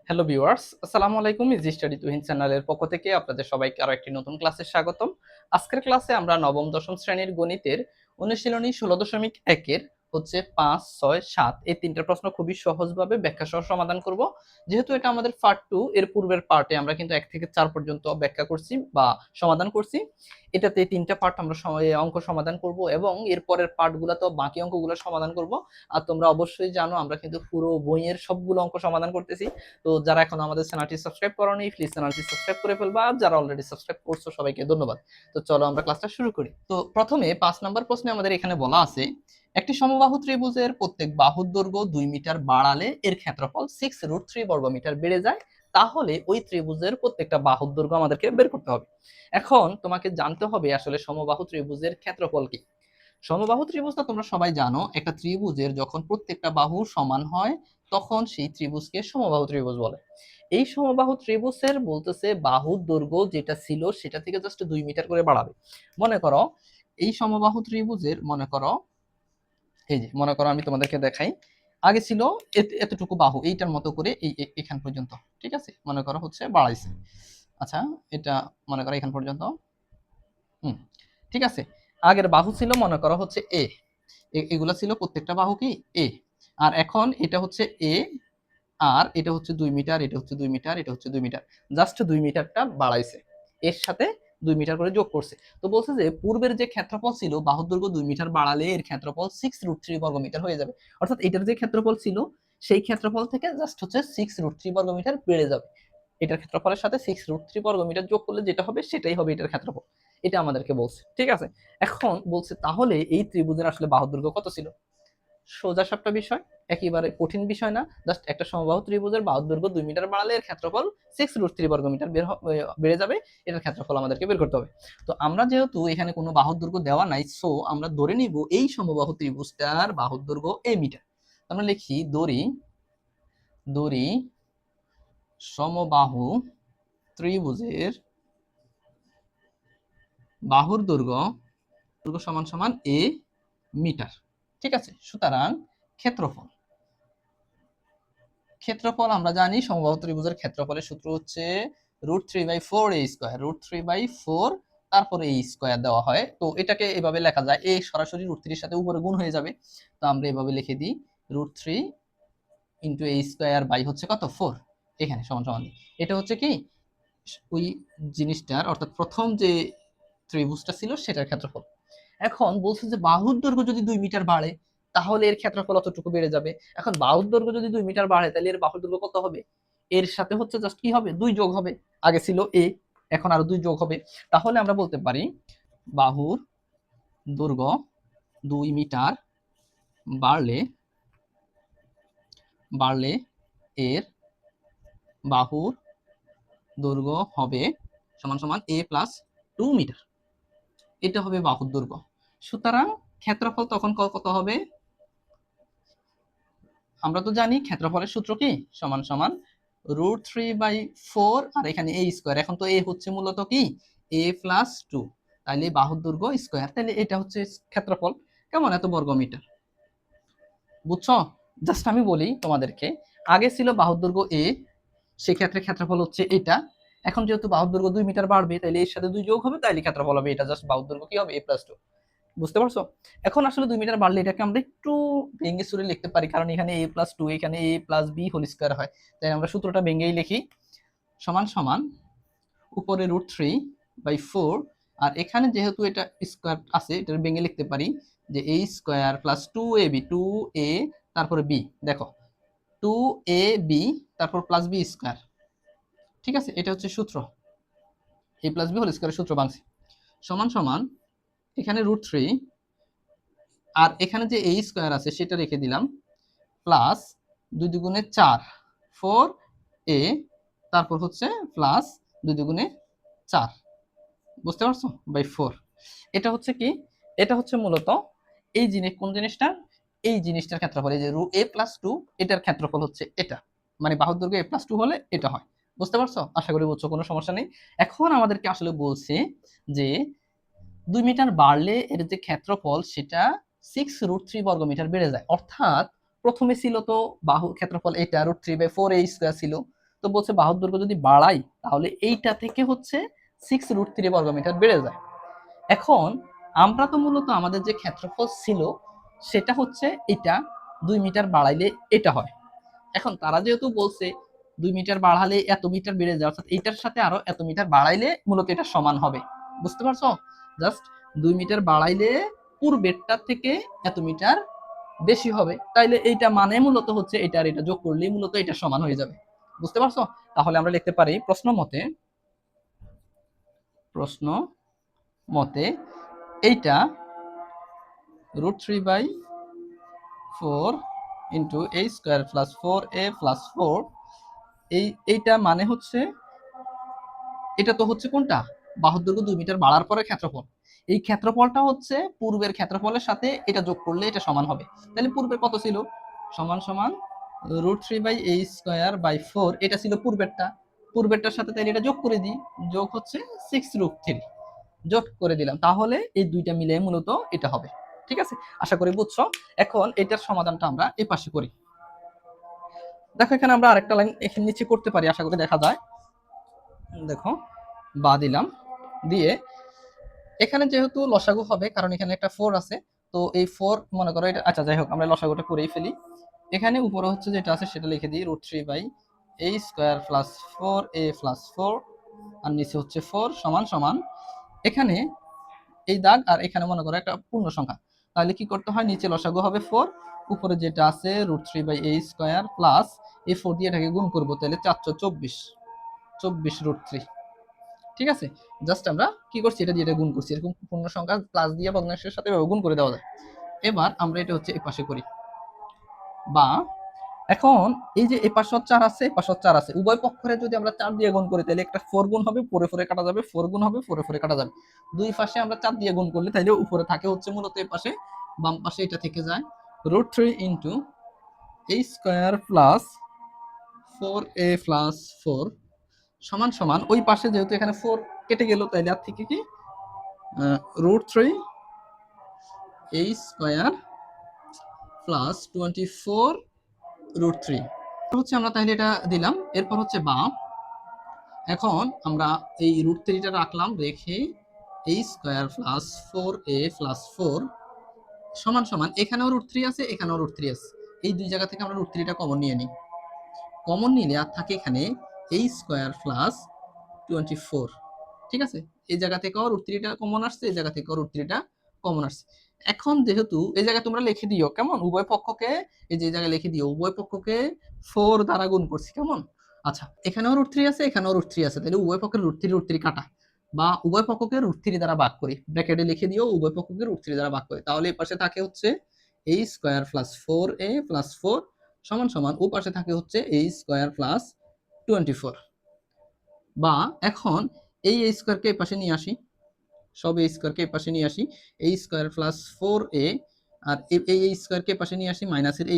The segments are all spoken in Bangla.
হ্যালো ভিউয়ার্স, আসসালামু আলাইকুম। ইজি স্টাডি তুহিন চ্যানেলের পক্ষ থেকে আপনাদের সবাইকে আরো একটি নতুন ক্লাসে স্বাগতম। আজকের ক্লাসে আমরা নবম দশম শ্রেণীর গণিতের অনুশীলনী ১৬.১ এর হচ্ছে ৫, ৬, ৭ এই তিনটা প্রশ্ন খুবই সহজভাবে ব্যাখ্যা সহ সমাধান করব। যেহেতু এটা আমাদের পার্ট 2, এর পূর্বের পার্টে আমরা কিন্তু ১ থেকে ৪ পর্যন্ত ব্যাখ্যা করছি বা সমাধান করছি। এটাতে তিনটা পার্ট আমরা অঙ্ক সমাধান করব এবং এর পরের পার্টগুলোতেও বাকি অঙ্কগুলো সমাধান করব। আর তোমরা অবশ্যই জানো আমরা কিন্তু পুরো বইয়ের সবগুলো অঙ্ক সমাধান করতেছি। তো যারা এখন আমাদের চ্যানেলটি সাবস্ক্রাইব করোনি প্লিজ চ্যানেলটি সাবস্ক্রাইব করে ফেলবা, আর যারা অলরেডি সাবস্ক্রাইব করছো সবাইকে ধন্যবাদ। তো চলো আমরা ক্লাসটা শুরু করি। তো প্রথমে ৫ নম্বর প্রশ্নে আমাদের এখানে বলা আছে একটি সমবাহু ত্রিভুজের প্রত্যেক বাহুর দৈর্ঘ্য ২ মিটার বাড়ালে এর ক্ষেত্রফল 6√3 বর্গ মিটার বেড়ে যায়, তাহলে ওই ত্রিভুজের প্রত্যেকটা বাহুর দৈর্ঘ্য আমাদেরকে বের করতে হবে। এখন তোমাকে জানতে হবে আসলে সমবাহু ত্রিভুজের ক্ষেত্রফল কি। সমবাহু ত্রিভুজটা তোমরা সবাই জানো, একটা ত্রিভুজের যখন প্রত্যেকটা বাহু সমান হয় তখন সেই ত্রিভুজকে সমবাহু ত্রিভুজ বলে। এই সমবাহু ত্রিভুজের বলতেছে বাহুর দৈর্ঘ্য যেটা ছিল সেটা থেকে জাস্ট ২ মিটার করে বাড়াবে। মনে করো এই সমবাহু ত্রিভুজের মনে করো আমি তোমাদেরকে দেখাই, আগে ছিল এতটুকু বাহু এইটার মতো করে এখান পর্যন্ত, ঠিক আছে, মনে করো হচ্ছে বাড়াইছে। আচ্ছা, এটা মনে করো এখান পর্যন্ত। হুম, ঠিক আছে। আগের বাহু ছিল মনে করো হচ্ছে এগুলা ছিল প্রত্যেকটা বাহু কি এ। আর এখন এটা হচ্ছে এ, আর এটা হচ্ছে ২ মিটার, এটা হচ্ছে ২ মিটার, এটা হচ্ছে ২ মিটার। জাস্ট ২ মিটারটা বাড়াইছে, এর সাথে ২ মিটার করে যোগ করছে। তো বলছে যে পূর্বের যে ক্ষেত্রফল ছিল বাহুর দৈর্ঘ্য ২ মিটার বাড়ালে এর ক্ষেত্রফল 6√3 বর্গ মিটার হয়ে যাবে। অর্থাৎ এটার যে ক্ষেত্রফল ছিল সেই ক্ষেত্রফল থেকে জাস্ট হচ্ছে 6√3 বর্গ মিটার বেড়ে যাবে। এটার ক্ষেত্রফলের সাথে 6√3 বর্গ মিটার যোগ করলে যেটা হবে সেটাই হবে এটার ক্ষেত্রফল। এটা আমাদেরকে বলছে, ঠিক আছে। এখন বলছে তাহলে এই ত্রিভুজের আসলে বাহুর দৈর্ঘ্য কত ছিল। সোজা সাপটা বিষয়, একেবারে কঠিন বিষয় না। জাস্ট একটা সমবাহু ত্রিভুজের বাহুর দৈর্ঘ্য ২ মিটার বাড়ালে এর ক্ষেত্রফল 6√3 বর্গ মিটার বেড়ে যাবে। এটার ক্ষেত্রফল আমাদেরকে বের করতে হবে। তো আমরা যেহেতু এখানে কোনো বাহুর দৈর্ঘ্য দেওয়া নাই, সো আমরা ধরে নিব এই সমবাহু ত্রিভুজটার বাহুর দৈর্ঘ্য এ মিটার। আমরা লিখি দড়ি সমবাহু ত্রিভুজের বাহুর দৈর্ঘ্য সমান সমান এ মিটার, ঠিক আছে। সুতরাং ক্ষেত্রফল ক্ষেত্রফল আমরা জানি সমবাহু ত্রিভুজের ক্ষেত্রফলের সূত্র হচ্ছে √3/4 a², √3/4 তারপরে a স্কয়ার দেওয়া হয়। তো এটাকে এভাবে লেখা যায়, a সরাসরি √3 এর সাথে উপরে গুণ হয়ে যাবে। তো আমরা এভাবে লিখে দিই √3 a² বাই হচ্ছে কত 4, এখানে সমান সমান। এটা হচ্ছে কি ওই জিনিসটার অর্থাৎ প্রথম যে ত্রিভুজটা ছিল সেটার ক্ষেত্রফল। এখন বলছে যে বাহুর দৈর্ঘ্য যদি ২ মিটার বাড়ে তাহলে এর ক্ষেত্রফল অতটুকু বেড়ে যাবে। এখন বাহুর দৈর্ঘ্য যদি ২ মিটার বাড়ে তাহলে এর বাহুর দৈর্ঘ্য কত হবে। এর সাথে হচ্ছে জাস্ট কি হবে ২ যোগ হবে। আগে ছিল এ, এখন আরো ২ যোগ হবে। তাহলে আমরা বলতে পারি বাহুর দৈর্ঘ্য ২ মিটার বাড়লে বাড়লে এর বাহুর দৈর্ঘ্য হবে সমান সমান a প্লাস 2 মিটার। এটা হবে বাহুর দৈর্ঘ্য। সুতরাং ক্ষেত্রফল তখন কত হবে। আমরা তো জানি ক্ষেত্রফলের সূত্র কি সমান সমান √3/4 আর এখানে a²। এখন তো a হচ্ছে মূলত কি a প্লাস 2, তাহলে বাহুর দৈর্ঘ্য স্কয়ার, তাহলে এটা হচ্ছে ক্ষেত্রফল। কেমন এত বর্গ মিটার, বুঝছো। জাস্ট আমি বলি তোমাদেরকে, আগে ছিল বাহুর দৈর্ঘ্য a, সেক্ষেত্রে ক্ষেত্রফল হচ্ছে এটা। এখন যেহেতু বাহুর দৈর্ঘ্য ২ মিটার বাড়বে তাহলে এর সাথে ২ যোগ হবে, তাহলে ক্ষেত্রফল হবে এটা। জাস্ট বাহুর দৈর্ঘ্য কি হবে a প্লাস 2, বুঝতে পারছো। এখন আসলে ২ মিটার বাড়লে এটাকে আমরা একটু ভেঙে চুরে লিখতে পারি, কারণ এখানে a প্লাস 2 এখানে a plus b whole square হয়। তাই আমরা সূত্রটা ভেঙেই লিখি সমান সমান উপরে √3/4, আর এখানে যেহেতু এটা স্কয়ার আছে এটা ভেঙে লিখতে পারি যে a square plus 2ab, 2a তারপরে b, দেখো 2ab তারপর প্লাস b স্কয়ার, ঠিক আছে। এটা হচ্ছে সূত্র, a প্লাস b হোল স্কয়ারের সূত্র ভাঙছি। সমান সমান এখানে √3 আর এখানে যে a স্কয়ার আছে সেটা রেখে দিলাম, প্লাস 2 দুগুণে 4 4a, তারপর হচ্ছে প্লাস 2 দুগুণে 4, বুঝতে পারছো, বাই 4। এটা হচ্ছে কি, এটা হচ্ছে মূলত এই জিনিস, কোন জিনিসটা, এই জিনিসটার ক্ষেত্রফল। এই যে a প্লাস 2 এটার ক্ষেত্রফল হচ্ছে এটা, মানে বাহুর দৈর্ঘ্য a প্লাস 2 হলে এটা হয়। বুঝতে পারছো, আশা করি বুঝছো, কোনো সমস্যা নেই। এখন আমাদেরকে আসলে বলছে যে ২ মিটার বাড়লে এর যে ক্ষেত্রফল সেটা 6√3 বর্গ মিটার বেড়ে যায়। অর্থাৎ প্রথমে ছিল তো বাহুর ক্ষেত্রফল এটা √3/4 a² ছিল, তো বলছে বাহুর দৈর্ঘ্য যদি বাড়াই তাহলে এইটা থেকে হচ্ছে 6√3 বর্গমিটার বেড়ে যায়। এখন আমরা তো মূলত আমাদের যে ক্ষেত্রফল ছিল সেটা হচ্ছে এটা 2 মিটার বাড়াইলে এটা হয়। এখন তারা যেহেতু বলছে 2 মিটার বাড়ালে এত মিটার বেড়ে যায়, অর্থাৎ এইটার সাথে আরো এত মিটার বাড়াইলে মূলত এটা সমান হবে। বুঝতে পারছো? জাস্ট 2 মিটার বাড়াইলে পূর্বেরটা থেকে এত মিটার বেশি হবে, তাইলে এইটা মানে মূলত হচ্ছে এটা আর এটা যোগ করলেই মূলত এটা সমান হয়ে যাবে। বুঝতে পারছো? তাহলে আমরা লিখতে পারি প্রশ্ন মতে এইটা √3/4 into a square plus 4a plus 4, এইটা মানে হচ্ছে এটা তো হচ্ছে কোনটা, বাহুর দৈর্ঘ্য 2 মিটার বাড়ার পরে ক্ষেত্রফল। এই ক্ষেত্রফলটা হচ্ছে পূর্বের ক্ষেত্রফলের সাথে এটা যোগ করলে এটা সমান হবে। তাহলে পূর্বের কত ছিল, সমান সমান √3/a²/4, এটা ছিল পূর্বেরটার সাথে তাহলে এটা যোগ করে দিই, যোগ হচ্ছে 6√3, যোগ করে দিলাম, তাহলে এই দুইটা মিলে মূলত এটা হবে। ঠিক আছে, আশা করি বুঝছো। এখন এটার সমাধানটা আমরা এই পাশে করি। দেখো এখানে আমরা আরেকটা লাইন এখানে নিচে করতে পারি, আশা করি দেখা যায়। দেখো বা দিলাম, দিয়ে এখানে যেহেতু লসাগু হবে কারণ এখানে একটা 4 আছে, তো এই 4 মনে করো এটা, আচ্ছা যাই হোক আমরা লসাগুটা করেই ফেলি। এখানে উপরে হচ্ছে যেটা আছে সেটা লিখে দিই √3/a² প্লাস 4a প্লাস 4, আর নিচে হচ্ছে 4 সমান সমান, এখানে এই দাগ আর এখানে মনে করো একটা পূর্ণ সংখ্যা, তাহলে কি করতে হয়, নিচে লসাগু হবে 4, উপরে যেটা আছে √3/a² প্লাস এই 4 দিয়ে এটাকে গুণ করবো, তাহলে 424 ঠিক আছে। জাস্ট আমরা কি করছি, এটা দিয়ে এটা গুণ করছি, এরকম পূর্ণ সংখ্যা প্লাস দিয়ে ভগ্নাংশের সাথে গুণ করে দেওয়া যায়। এবার আমরা এটা হচ্ছে এই পাশে করি, বা এখন এই যে এই পাশে 4 আছে, এই পাশে 4 আছে, উভয় পক্ষের যদি আমরা 4 দিয়ে গুণ করি তাহলে একটা 4 গুণ হবে, পরে পরে কাটা যাবে, 4 গুণ হবে, পরে পরে কাটা যাবে। দুই পাশে আমরা 4 দিয়ে গুণ করলে তাহলে উপরে থাকে হচ্ছে মূলত এই পাশে, বাম পাশে এটা থেকে যায় √3 into a² plus 4a plus 4 সমান সমান, ওই পাশে যেহেতু এখানে 4 কেটে গেল তাইলে আর থেকে কি √3a² প্লাস 24 √3 হচ্ছে, আমরা তাহলে এটা দিলাম। এরপর হচ্ছে বা, এখন আমরা এই √3টা রাখলাম, রেখে a² প্লাস 4a প্লাস 4 সমান সমান, এখানেও √3 আছে, এখানেও √3 আছে, এই দুই জায়গা থেকে আমরা √3টা কমন নিয়ে নিই। কমন নিলে আর থাকে এখানে a² প্লাস 24, ঠিক আছে। এই জায়গা থেকেও √3টা কমন আসছে, এই জায়গা থেকেও √3টা কমন আসছে। এখন যেহেতু এই জায়গায় তোমরা লিখে দিও কেমন, উভয় পক্ষকে, এই যে জায়গায় লিখে দিও উভয় পক্ষকে 4 দ্বারা গুণ করছি, কেমন। আচ্ছা, এখানেও √3 আছে, এখানেও √3 আছে, তাহলে উভয় পক্ষের √3 কাটা, বা উভয় পক্ষকে √3 দ্বারা ভাগ করি, ব্র্যাকেটে লিখে দিও উভয় পক্ষকে √3 দ্বারা ভাগ করি, তাহলে এই পাশে থাকে হচ্ছে a² প্লাস 4a প্লাস 4 সমান সমান, ও পাশে থাকে হচ্ছে a² প্লাস 24। বা এখন এই a² কে এই পাশে নিয়ে আসি, সব a² কে এই পাশে নিয়ে আসি, a² প্লাস 4a, আর এই a² কে পাশে নিয়ে আসি, মাইনাসের a²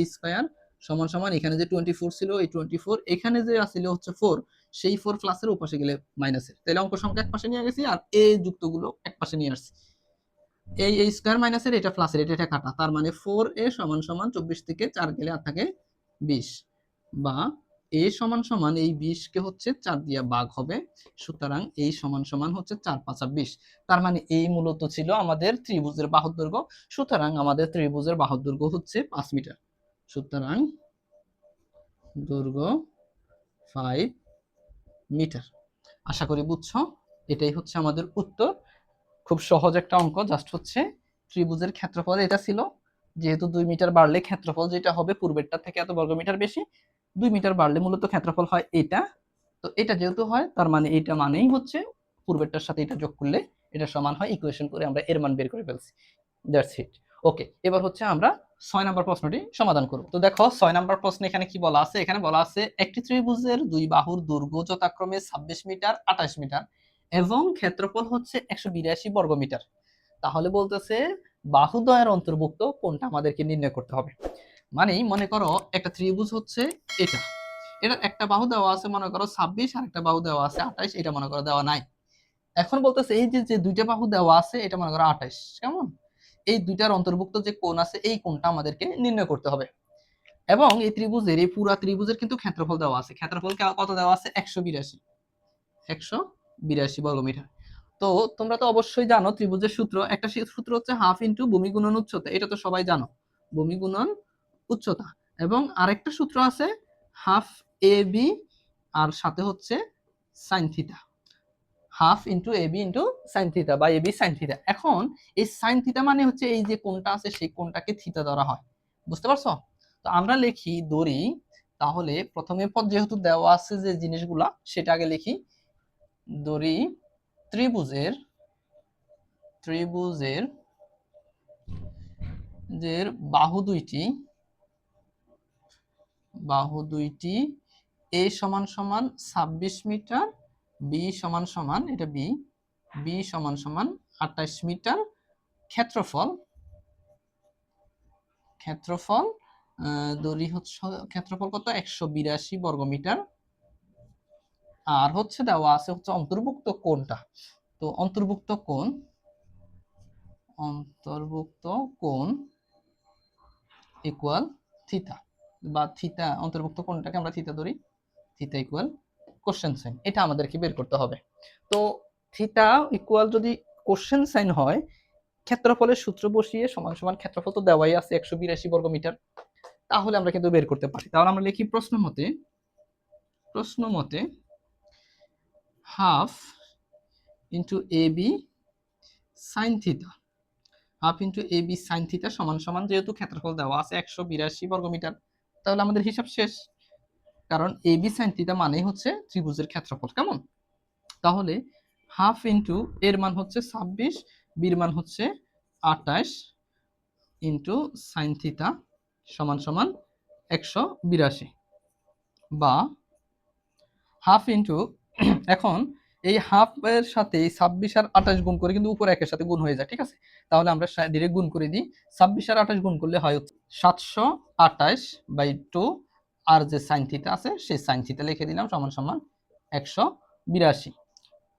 সমান সমান, এখানে যে 24 ছিল এই 24, এখানে যে আসলে হচ্ছে 4, সেই 4 প্লাসের ওপাশে গেলে মাইনাসের, তাহলে অঙ্ক সংখ্যা এক পাশে নিয়ে গেছি আর a যুক্তগুলো এক পাশে নিয়ে আসছি। এই a² মাইনাসের এটা প্লাসের, এটা কাটা, তার মানে 4a সমান সমান 24 থেকে 4 গেলে আর থাকে 20, বা a সমান সমান এই 20 কে হচ্ছে 4 দিয়ে ভাগ হবে, সুতরাং এই সমান সমান হচ্ছে 4 5 20, তার মানে এই মূলত ছিল আমাদের ত্রিভুজের বাহুর দৈর্ঘ্য। সুতরাং আমাদের ত্রিভুজের বাহুর দৈর্ঘ্য হচ্ছে 5 মিটার। সুতরাং দৈর্ঘ্য 5 মিটার। আশা করি বুঝছো, এটাই হচ্ছে আমাদের উত্তর। খুব সহজ একটা অঙ্ক, জাস্ট হচ্ছে ত্রিভুজের ক্ষেত্রফল এটা ছিল, যেহেতু 2 মিটার বাড়লে ক্ষেত্রফল যেটা হবে পূর্বেরটা থেকে এত বর্গমিটার বেশি, 2 মিটার বাড়লে মূলত ক্ষেত্রফল হয় এটা, তো এটা যেহেতু হয় তার মানে এটা মানেই হচ্ছে পূর্বেরটার সাথে এটা যোগ করলে এটা সমান হয়, ইকুয়েশন করে আমরা এর মান বের করে ফেলছি। That's it. ওকে, এবার হচ্ছে আমরা 6 নাম্বার প্রশ্নটি সমাধান করব। তো দেখো 6 নাম্বার প্রশ্নে এখানে কি বলা আছে, এখানে বলা আছে একটি ত্রিভুজের দুই বাহুর দৈর্ঘ্য যথাক্রমে 26 মিটার 28 মিটার এবং ক্ষেত্রফল হচ্ছে 182 বর্গমিটার। তাহলে বলতেছে বাহুদ্বয়ের অন্তর্ভুক্ত কোনটা আমাদেরকে নির্ণয় করতে হবে। মানে মনে করো একটা ত্রিভুজ হচ্ছে এটা, এটা একটা বাহু দেওয়া আছে মনে করো 26, আর একটা বাহু দেওয়া আছে 28, এটা মনে করো দেওয়া নাই। এখন বলতেছে এই যে দুইটা বাহু দেওয়া আছে এটা মনে করো 28, কেমন, এই দুইটার অন্তর্ভুক্ত যে কোণ আছে এই কোণটা আমাদেরকে নির্ণয় করতে হবে। এবং এই ত্রিভুজের, এই পুরা ত্রিভুজের কিন্তু ক্ষেত্রফল দেওয়া আছে। ক্ষেত্রফল কত দেওয়া আছে? 182 বর্গমিটার। তো তোমরা তো অবশ্যই জানো ত্রিভুজের সূত্র, একটা সূত্র হচ্ছে হাফ ইন্টু ভূমি গুণন উচ্চতা, এটা তো সবাই জানো, ভূমি গুণন উচ্চতা। এবং আরেকটা সূত্র আছে হাফ এ বি আর সাথে হচ্ছে sign theta, half into A B into sine theta বা এ বি সাইন থিটা। এখন এই সাইন থিটা মানে হচ্ছে এই যে কোণটা আছে সেই কোণটাকে থিটা ধরা হয়, বুঝতে পারছো? তো আমরা লিখি ধরি, তাহলে প্রথমে পদ যেহেতু দেওয়া আছে যে জিনিসগুলা সেটা আগে লিখি। ধরি ত্রিভুজের ত্রিভুজের যে বাহু দুইটি এ সমান সমান 26 মিটার, বি সমান সমান, এটা বি সমান সমান 28 মিটার, ক্ষেত্রফল ক্ষেত্রফল দড়ি হচ্ছে ক্ষেত্রফল কত? 182 বর্গমিটার। আর হচ্ছে দেওয়া আছে হচ্ছে অন্তর্ভুক্ত কোণটা। তো অন্তর্ভুক্ত কোণ ইকুয়াল থিটা, বা থিটা, অন্তর্ভুক্ত কোণটাকে আমরা থিটা ধরি, থিটা ইকুয়াল কোশ্চেন সাইন, এটা আমাদেরকে বের করতে হবে। তো থিটা ইকুয়াল যদি কোশ্চেন সাইন হয়, ক্ষেত্রফলের সূত্র বসিয়ে সমান সমান, ক্ষেত্রফল তো দেওয়াই আছে 182 বর্গমিটার, তাহলে আমরা কিন্তু বের করতে পারি। তাহলে আমরা লিখি প্রশ্ন মতে half into A B sine theta, half into A B sine theta সমান সমান, যেহেতু ক্ষেত্রফল দেওয়া আছে 182 বর্গমিটার, তাহলে আমাদের হিসাব শেষ, কারণ এ বি সাইন থিটা মানেই হচ্ছে ত্রিভুজের ক্ষেত্রফল। কেমন? তাহলে হাফ ইন্টু এর মান হচ্ছে 26, বির মান হচ্ছে 28 ইন্টু সাইন থিটা সমান সমান 182, বা হাফ ইন্টু এখন এই হাফ এর সাথে 26 আর 28 গুণ করে কিন্তু উপরে একের সাথে গুণ হয়ে যায়, ঠিক আছে? তাহলে আমরা ডিরেক্ট গুণ করে দিই। 26 আর 28 গুণ করলে হয় 728/2, আর যে সাইন থিটা আছে সেই সাইন থিটা লিখে দিলাম সমান সমান 182।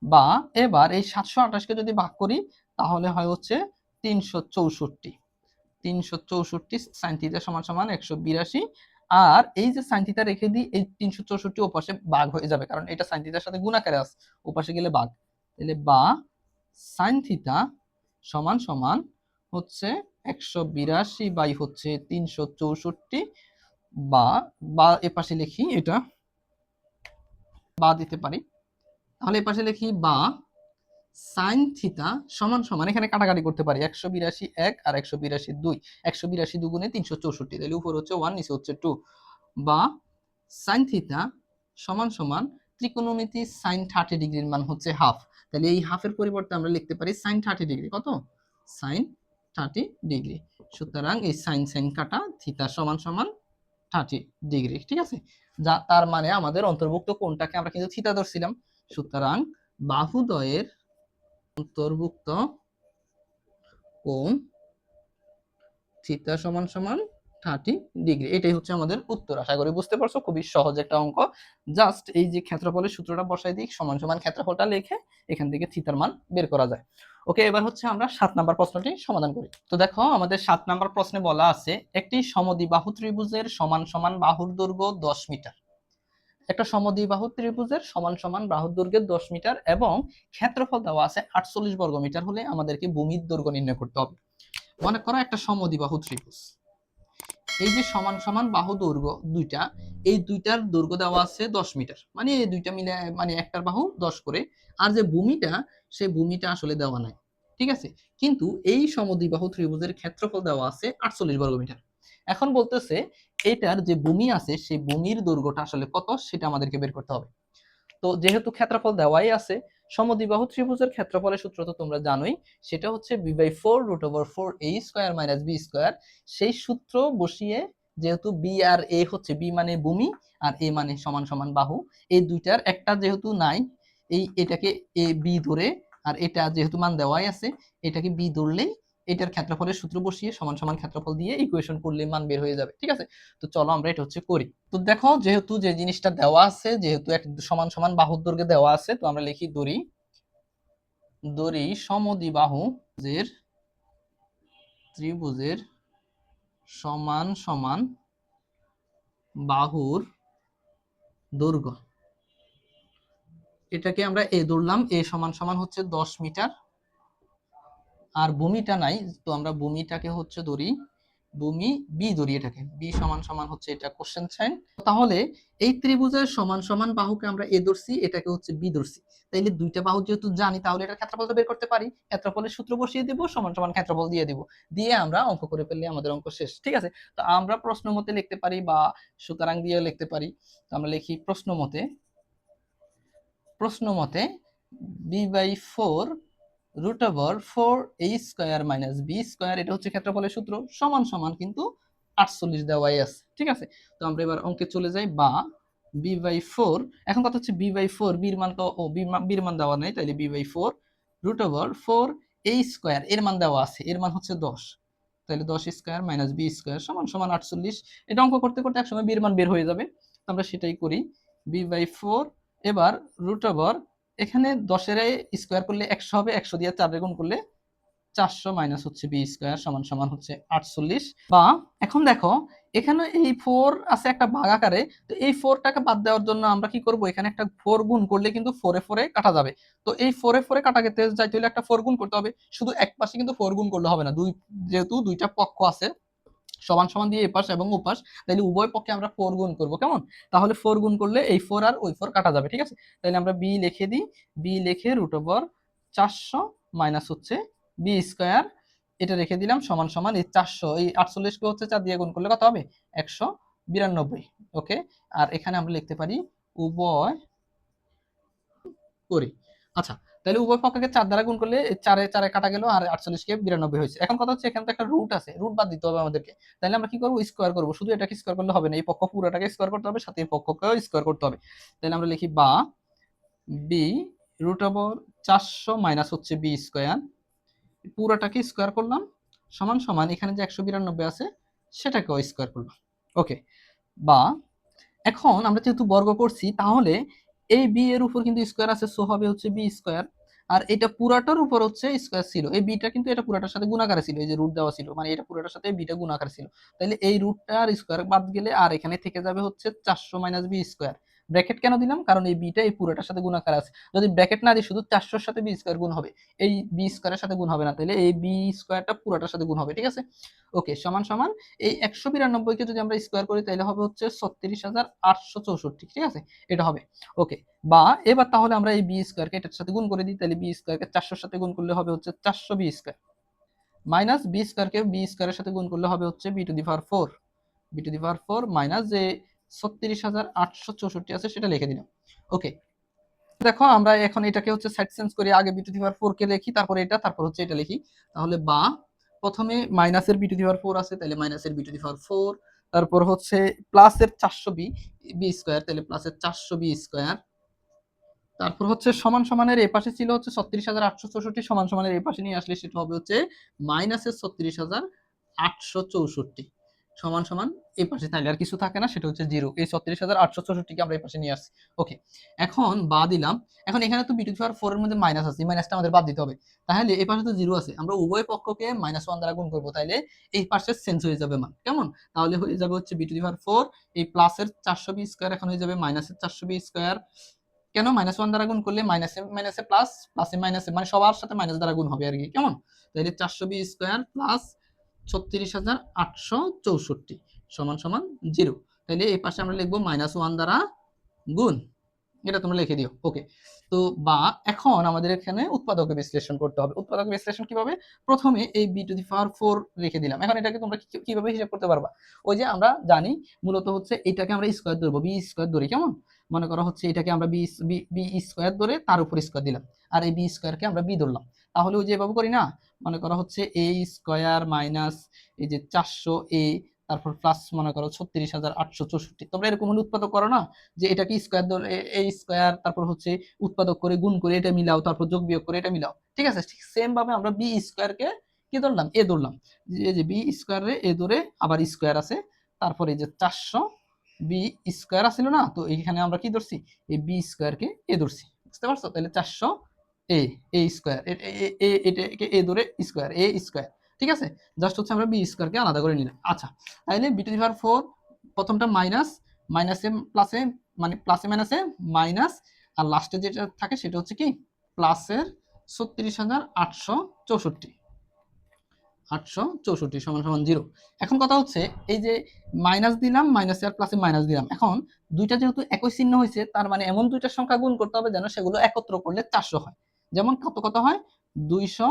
বা এবার এই 728কে যদি ভাগ করি তাহলে হয় হচ্ছে 364 সাইন থিটা সমান সমান 182। আর এই যে সাইন থিটা রেখে দিই, এই 364 ওপাশে ভাগ হয়ে যাবে, কারণ এটা সাইন থিটার সাথে গুণ আকারে আছে, ওপাশে গেলে ভাগ, তাহলে বা সাইন থিটা সমান সমান হচ্ছে 182 বাই হচ্ছে 364, বা বা এপাশে লিখি, এটা বা দিতে পারি, তাহলে এপাশে লিখি বা সাইন থিটা সমান সমান, এখানে কাটাকাটি করতে পারি, 182 1 আর 182 2, 182 দুগুণে 364, তাহলে উপর হচ্ছে 1 নিচে হচ্ছে 2, বা সাইন থিটা সমান সমান ত্রিকোণমিতি সাইন 30 ডিগ্রির মান হচ্ছে হাফ, তাহলে এই হাফের পরিবর্তে আমরা লিখতে পারি সাইন 30 ডিগ্রি। কত? Sine 30 degree. সুতরাং এই সাইন সাইন কাটা, থিটা সমান সমান 30 ডিগ্রি, ঠিক আছে? যা তার মানে আমাদের অন্তর্ভুক্ত কোণটাকে আমরা কিন্তু থিটা ধরছিলাম, সুতরাং বাহুদ্বয়ের অন্তর্ভুক্ত কোণ থিটা সমান সমান 30 ডিগ্রি। এটাই হচ্ছে আমাদের উত্তর। আশা করি বুঝতে পারছো, খুবই সহজ একটা অঙ্ক। জাস্ট এই যে ক্ষেত্রফলের সূত্রটা বসাই দিই, সমান সমান ক্ষেত্রফলটা লিখে এখান থেকে থিটার মান বের করা যায়। ওকে, এবার হচ্ছে আমরা 7 নাম্বার প্রশ্নটি সমাধান করি। তো দেখো আমাদের 7 নাম্বার প্রশ্নে বলা আছে একটি সমদ্বিবাহু ত্রিভুজের সমান সমান বাহুর দৈর্ঘ্য 10 মিটার। একটা সমদ্বিবাহু ত্রিভুজের সমান সমান বাহুর দৈর্ঘ্য 10 মিটার এবং ক্ষেত্রফল দেওয়া আছে 48 বর্গ মিটার হলে আমাদেরকে ভূমির দৈর্ঘ্য নির্ণয় করতে হবে। মনে করো একটা সমদ্বিবাহু ত্রিভুজ, এই যে সমান সমান বাহু দৈর্ঘ্য দুইটা, এই দুইটার দৈর্ঘ্য দেওয়া আছে 10 মিটার, মানে এই দুইটা মিলে মানে একটার বাহু 10 করে, আর যে ভূমিটা সেই ভূমিটা আসলে দেওয়া নাই, ঠিক আছে? কিন্তু এই সমদ্বিবাহু ত্রিভুজের ক্ষেত্রফল দেওয়া আছে 48 বর্গ মিটার। এখন বলতেছে এটার যে ভূমি আছে সেই ভূমির দৈর্ঘ্যটা আসলে কত সেটা আমাদেরকে বের করতে হবে। তো যেহেতু ক্ষেত্রফল দেওয়াই আছে, সমদ্বিবাহু ত্রিভুজের ক্ষেত্রফলের সূত্র তো তোমরা জানোই, সেটা হচ্ছে b/4√4a² - b²। সেই সূত্র বসিয়ে, যেহেতু বি আর এ হচ্ছে, বি মানে ভূমি আর এ মানে সমান সমান বাহু, এই দুইটার একটা যেহেতু নাই, এটাকে এ বি ধরে, আর এটা যেহেতু মান দেওয়াই আছে এটাকে বি ধরলেই এটার ক্ষেত্রফলের সূত্র বসিয়ে সমান সমান ক্ষেত্রফল দিয়ে ইকুয়েশন করলে মান বের হয়ে যাবে, ঠিক আছে? তো চলো আমরা এটা হচ্ছে করি। তো দেখো যেহেতু যে জিনিসটা দেওয়া আছে, যেহেতু এক সমান সমান বাহুর দৈর্ঘ্য দেওয়া আছে, তো আমরা লিখি দড়ি সমদ্বিবাহু ত্রিভুজের সমান সমান বাহুর দৈর্ঘ্য, এটাকে আমরা এ ধরলাম, এ সমান সমান হচ্ছে 10 মিটার। আর ভূমিটা নাই, তো আমরা ভূমিটাকে হচ্ছে ধরি, ভূমি বি ধরি, এটাকে বি সমান সমান হচ্ছে এটা কোশ্চেন সাইন। তাহলে এই ত্রিভুজের সমান সমান বাহুকে আমরা এ ধরছি, এটাকে হচ্ছে বি ধরছি। তাইলে দুইটা বাহু যেহেতু জানি, তাহলে এটার ক্ষেত্রফলটা বের করতে পারি। ক্ষেত্রফলের সূত্র বসিয়ে দিব, সমান সমান ক্ষেত্রফল দিয়ে দিব, দিয়ে আমরা অঙ্ক করে ফেললে আমাদের অঙ্ক শেষ। ঠিক আছে, তো আমরা প্রশ্ন মতে লিখতে পারি বা সুতরাং দিয়ে লিখতে পারি। তো আমরা লিখি প্রশ্ন মতে b/4 √4a² minus B square, এটা হচ্ছে ক্ষেত্রফলের সূত্র, সমান সমান কিন্তু 48 দেওয়াই আছে। ঠিক আছে, তো আমরা এবার অঙ্কে চলে যাই। বা b/4, এখন কথা হচ্ছে b/4, বির মান তো বির মান দেওয়া নেই, তাহলে b/4 √4a² এর মান দেওয়া আছে, এর মান হচ্ছে 10, তাহলে 10² মাইনাস b² সমান সমান 48। এটা অঙ্ক করতে করতে একসময় বির মান বের হয়ে যাবে, তো আমরা সেটাই করি। b/4 এবার √ এখানে 10 এর স্কয়ার করলে 100 হবে, 100 দিয়ে 4 গুণ করলে 400 মাইনাস হচ্ছে b² সমান সমান হচ্ছে 48। বা এখন দেখো, এখানে এই 4 আছে একটা ভাগ আকারে, তো এই 4টাকে বাদ দেওয়ার জন্য আমরা কি করব, এখানে একটা 4 গুণ করলে কিন্তু 4 এ 4 এ কাটা যাবে। তো এই 4 এ 4 এ কাটা যেতে যাইতে হলে একটা 4 গুণ করতে হবে। শুধু এক পাশে কিন্তু 4 গুণ করলে হবে না, যেহেতু দুইটা পক্ষ আছে সমান সমান দিয়ে এপাশ এবং ওপাশ, তাহলে উভয় পক্ষে আমরা 4 গুণ করব, কেমন? তাহলে 4 গুণ করলে এই 4 আর ওই 4 কাটা যাবে। ঠিক আছে, তাহলে আমরা বি লিখে দিই, বি লিখে √400 মাইনাস হচ্ছে b², এটা রেখে দিলাম, সমান সমান এই 400, এই 48 কে হচ্ছে 4 দিয়ে গুণ করলে কত হবে, 192। ওকে, আর এখানে আমরা লিখতে পারি উভয় করি। আচ্ছা, তাহলে উভয় পক্ষকে 4 দ্বারা গুণ করলে 4 এ 4 এ কাটা গেল, আর 48 কে 92 হয়েছে। এখন কথা হচ্ছে এখানে তো একটা রুট আছে, রুট বাদ দিতে হবে আমাদেরকে। তাহলে আমরা কি করব, স্কয়ার করব। শুধু এটাকে স্কয়ার করলে হবে না, এই পক্ষ পুরোটাকে স্কয়ার করতে হবে, সাথে এই পক্ষকেও স্কয়ার করতে হবে। তাহলে আমরা লিখি বা বি √400 মাইনাস হচ্ছে b², পুরোটাকে স্কয়ার করলাম, সমান সমান এখানে যে 192 আছে সেটাকেও স্কয়ার করলাম। ওকে, বা এখন আমরা যেহেতু বর্গ করছি, তাহলে এই বি এর উপর কিন্তু স্কয়ার আছে, সো হবে হচ্ছে b²। আর এটা পুরাটার উপর হচ্ছে স্কয়ার ছিল, এই বিটা কিন্তু এটা পুরাটার সাথে গুণাকারে ছিল, এই যে রুট দেওয়া ছিল, মানে এটা পুরাটার সাথে বিটা গুণাকারে ছিল। তাহলে এই রুটটা আর স্কয়ার বাদ গেলে আর এখানে থেকে যাবে হচ্ছে 400 মাইনাস b²। ব্র্যাকেট কেন দিলাম, কারণ এই বিটা এই পুরোটার সাথে গুণাকার আছে। যদি ব্র্যাকেট না দিই, শুধু 400 এর সাথে b² গুণ হবে, এই b² এর সাথে গুণ হবে না, তাহলে এই b²টা পুরোটার সাথে গুণ হবে। ঠিক আছে, ওকে, সমান সমান এই 192 কে যদি আমরা স্কয়ার করি, তাহলে হবে হচ্ছে 36,864। ঠিক আছে, এটা হবে। ওকে, বা এবার তাহলে আমরা এই b² কে এটার সাথে গুণ করে দিই, তাহলে b² কে 400 এর সাথে গুণ করলে হবে হচ্ছে 400 b² মাইনাস b² কে b² এর সাথে গুণ করলে হবে হচ্ছে b⁴ মাইনাস যে 36,864 আছে সেটা লিখে দিলাম। ওকে, দেখো আমরা এখন এটাকে হচ্ছে সাইড চেঞ্জ করি, আগে b⁴ কে লিখি, তারপর এটা, তারপর হচ্ছে এটা লিখি। তাহলে বা প্রথমে মাইনাসের b⁴ আছে, তাহলে মাইনাসের b⁴, তারপর হচ্ছে প্লাসের 400b², তাহলে প্লাসের 400b², তারপর হচ্ছে সমান সমানের এই পাশে ছিল হচ্ছে 36,864, সমান সমানের এই পাশে নিয়ে আসলে সেটা হবে হচ্ছে মাইনাসের 36,864 সমান সমান এই পাশে থাকলে আর কিছু থাকে না, সেটা হচ্ছে 0। এই 36,864 কে আমরা এই পাশে নিয়ে আসছি। ওকে, এখন বা দিলাম, এখন এখানে তো b⁴ এর মধ্যে মাইনাস আছে, মাইনাসটা আমাদের বাদ দিতে হবে। তাহলে এই পাশে তো 0 আছে, আমরা উভয় পক্ষকে -1 দ্বারা গুণ করব, তাহলে এই পাশে চেঞ্জ হয়ে যাবে মান, কেমন? তাহলে হয়ে যাবে হচ্ছে b⁴, এই প্লাসের 400b² এখন হয়ে যাবে মাইনাসের 400b²। কেন, -1 দ্বারা গুণ করলে মাইনাসে মাইনাসে প্লাস, প্লাসে মাইনাসে, মানে সবার সাথে মাইনাস দ্বারা গুণ হবে আর কি, কেমন? তাহলে 400b² প্লাস 36,864 সমান সমান 0। তাহলে এই পাশে আমরা লিখবো -1 দ্বারা গুণ, এটা তোমরা লিখে দিও। ওকে, তো বা এখন আমাদের এখানে উৎপাদকে বিশ্লেষণ করতে হবে। উৎপাদক বিশ্লেষণ কিভাবে, প্রথমে এই b⁴ রেখে দিলাম। এখন এটাকে তোমরা কিভাবে হিসাব করতে পারবা, ওই যে আমরা জানি মূলত হচ্ছে এটাকে আমরা স্কয়ার ধরবো, b² ধরি, কেমন? মনে করো হচ্ছে এটাকে আমরা b² ধরে তার উপর স্কয়ার দিলাম, আর এই b² কে আমরা b ধরলাম। তাহলে ওই যে এভাবে করি না, মনে করো হচ্ছে a² মাইনাস এই যে 400a, তারপর প্লাস মনে করো 36,864। তোমরা এরকম উৎপাদক করো না, যে এটাকে স্কয়ার ধরে এই স্কয়ার, তারপর হচ্ছে উৎপাদক করে গুণ করে এটা মিলাও, তারপর যোগ বিয়োগ করে এটা মিলাও। ঠিক আছে, ঠিক সেম ভাবে আমরা b² কে কি ধরলাম, এ ধরলাম, এই যে b² রে এ ধরে আবার স্কয়ার আছে, তারপর এই যে 400b² আছিল না, তো এইখানে আমরা কি ধরছি, এই b² কে এ ধরছি, বুঝতে পারছো? তাহলে 400 a² এটাকে এ ধরে স্কয়ার a²। ঠিক আছে, জাস্ট হচ্ছে আমরা b² কে আলাদা করে নিলাম। আচ্ছা, তাহলে b⁴ প্রথমটা মাইনাস, মাইনাসে প্লাসে, মানে প্লাসে মাইনাসে মাইনাস, আর লাস্টে যেটা থাকে সেটা হচ্ছে কি প্লাসের 36,864, 864 সমান সমান 0। এখন কথা হচ্ছে এই যে মাইনাস দিলাম, মাইনাসে আর প্লাসে মাইনাস দিলাম, এখন দুইটা যেহেতু একই চিহ্ন হয়েছে, তার মানে এমন দুইটা সংখ্যা গুণ করতে হবে যেন সেগুলো একত্র করলে 400 হয়। যেমন কত কত হয়, 200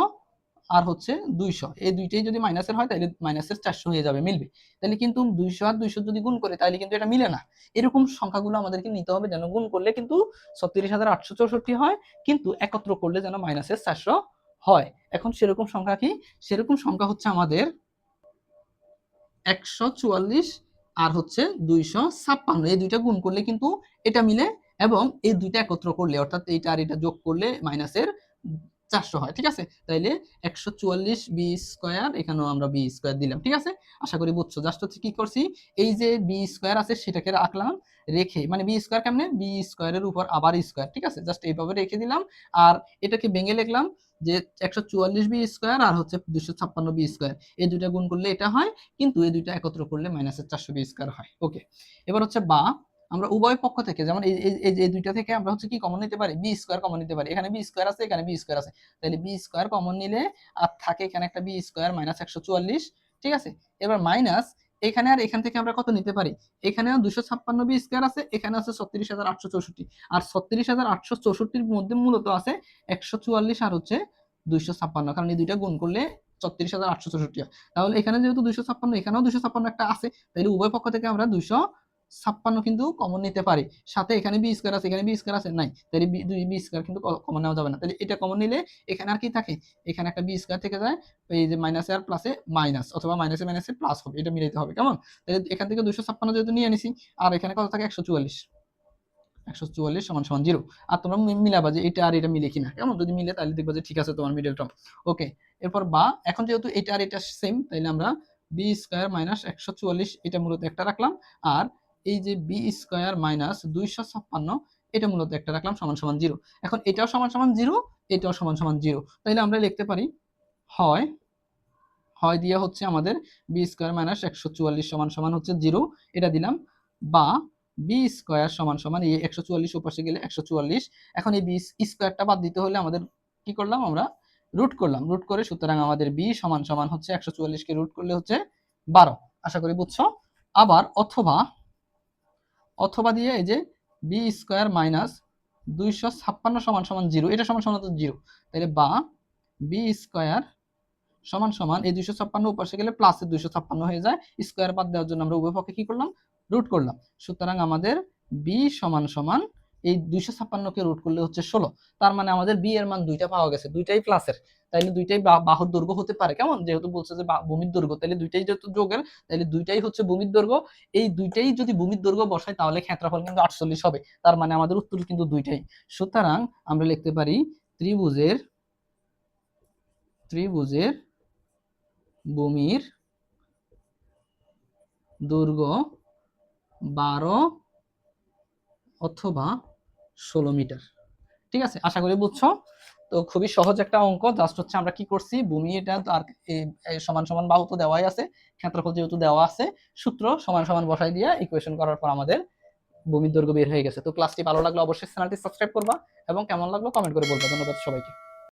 আর হচ্ছে 200, এই দুইটাই যদি মাইনাসের হয় তাহলে মাইনাসের 400 হয়ে যাবে, মিলবে। তাহলে কিন্তু 200 আর 200 যদি গুণ করে তাহলে কিন্তু এটা মিলে না। এরকম সংখ্যাগুলো আমাদেরকে নিতে হবে যেন গুণ করলে কিন্তু 36,864 হয়, কিন্তু একত্র করলে যেন মাইনাসের 400 হয়। এখন সেরকম সংখ্যা কি, সেরকম সংখ্যা হচ্ছে আমাদের 144 আর হচ্ছে 256, এই দুইটা গুণ করলে কিন্তু এটা মিলে, এবং এই দুইটা একত্র করলে অর্থাৎ এইটা আর এটা যোগ করলে মাইনাসের 400 হয়। ঠিক আছে, তাইলে 144 বি স্কয়ার, এখানেও আমরা বি স্কয়ার দিলাম। ঠিক আছে, আশা করি বুঝছো। জাস্ট হচ্ছে কি করছি, এই যে বি স্কয়ার আছে সেটাকে রাখলাম, রেখে মানে বি স্কয়ার কেমনে, বি স্কয়ারের উপর আবার স্কয়ার। ঠিক আছে, জাস্ট এইভাবে রেখে দিলাম, আর এটাকে ভেঙে লিখলাম যে 144 বি স্কয়ার আর হচ্ছে 256 বি স্কয়ার, এই দুইটা গুণ করলে এটা হয়, কিন্তু এই দুইটা একত্র করলে মাইনাসের 400 বি স্কয়ার হয়। ওকে, এবার হচ্ছে বা আমরা উভয় পক্ষ থেকে, যেমন এই দুইটা থেকে আমরা হচ্ছে কি কমন নিতে পারি, বি স্কয়ার কমন নিতে পারি। এখানে বি স্কয়ার আছে, এখানে বি স্কয়ার আছে, তাহলে বি স্কয়ার কমন নিলে আর থাকে এখানে একটা বি স্কয়ার মাইনাস 144। ঠিক আছে, এবার মাইনাস এখানে আর এখান থেকে আমরা কত নিতে পারি, এখানেও 256 বি স্কয়ার আছে, এখানে আছে 36,864, আর 36,864 মধ্যে মূলত আছে 144 আর হচ্ছে 256, কারণ এই দুইটা গুণ করলে 36,864 হয়। তাহলে এখানে যেহেতু 256, এখানেও 256 একটা আছে, তাহলে উভয় পক্ষ থেকে আমরা 256 কিন্তু কমন নিতে পারি। সাথে এখানে বি স্কয়ার আছে, এখানে বি স্কয়ার আছে, নাই, তাহলে দুই বি স্কয়ার কিন্তু কমন নেওয়া যাবে না। তাহলে এটা কমন নিলে এখানে আর কি থাকে, এখানে একটা বি স্কয়ার থেকে যায়, এই যে মাইনাসে আর প্লাসে মাইনাস, অথবা মাইনাসে মাইনাসে প্লাস হবে, এটা মিলাইতে হবে। কেমন, তাহলে এখান থেকে 256 যেহেতু নিয়ে নিছি, আর এখানে কত থাকে 144, 144 সমান সমান 0। আর তোমরা মিলাবা যে এটা আর এটা মিলে কিনা, কেমন, যদি মিলে তাহলে দেখবা যে ঠিক আছে তোমার মিডল টার্ম। ওকে, এরপর বা এখন যেহেতু এটা আর এটা সেম, তাইলে আমরা বি স্কয়ার মাইনাস 144 এটা মূলত একটা রাখলাম, আর এই যে বি স্কয়ার মাইনাস 256 এটা মূলত একটা রাখলাম সমান সমান 0। এখন এটাও সমান সমান 0, এটাও সমান সমান 0, তাইলে আমরা লিখতে পারি হয়, হয় দিয়ে হচ্ছে আমাদের বি স্কয়ার মাইনাস 144 সমান সমান হচ্ছে 0, এটা দিলাম, বা বি স্কয়ার সমান সমান এই 144 ওপাশে গেলে 144। এখন এই বি স্কয়ারটা বাদ দিতে হলে আমাদের কি করলাম, আমরা রুট করলাম, রুট করে সুতরাং আমাদের বি সমান সমান হচ্ছে 144 কে রুট করলে হচ্ছে 12। আশা করি বুঝছো। আবার অথবা, অথবা দিয়ে এই যে বি স্কয়ার মাইনাস 256 সমান সমান 0, এটা সমান সমান 0, তাহলে বা বি স্কয়ার সমান সমান এই 256 উপাশে গেলে প্লাসের 256 হয়ে যায়, স্কয়ার বাদ দেওয়ার জন্য আমরা উভয় পক্ষে কি করলাম, রুট করলাম। সুতরাং আমাদের বি সমান সমান এই 256 কে রুট করলে হচ্ছে 16, তার মানে আমাদের বি এর মান দুইটা পাওয়া গেছে, দুইটাই প্লাসের, তাইলে দুইটাই বাহুর দৈর্ঘ্য হতে পারে। কেমন, যেহেতু বলছে যে ভূমির দৈর্ঘ্য, তাহলে দুইটাই যেহেতু যোগের, তাহলে দুইটাই হচ্ছে ভূমির দৈর্ঘ্য। এই দুইটাই যদি ভূমির দৈর্ঘ্য বসাই তাহলে ক্ষেত্রফল কিন্তু 48 হবে, তার মানে আমাদের উত্তর কিন্তু দুইটাই। সুতরাং আমরা লিখতে পারি ত্রিভুজের, ত্রিভুজের ভূমির দৈর্ঘ্য 12 অথবা 16 মিটার। ঠিক আছে, আশা করি বুঝছো। তো খুবই সহজ একটা অঙ্ক, জাস্ট হচ্ছে আমরা কি করছি, ভূমি এটা আর সমান সমান বাহু তো দেওয়াই আছে, ক্ষেত্রফল যেহেতু দেওয়া আছে, সূত্র সমান সমান বসাই দিয়ে ইকুয়েশন করার পর আমাদের ভূমির দৈর্ঘ্য বের হয়ে গেছে। তো ক্লাসটি ভালো লাগলে অবশ্যই চ্যানেলটি সাবস্ক্রাইব করবা, এবং কেমন লাগলো কমেন্ট করে বলবা। ধন্যবাদ সবাইকে।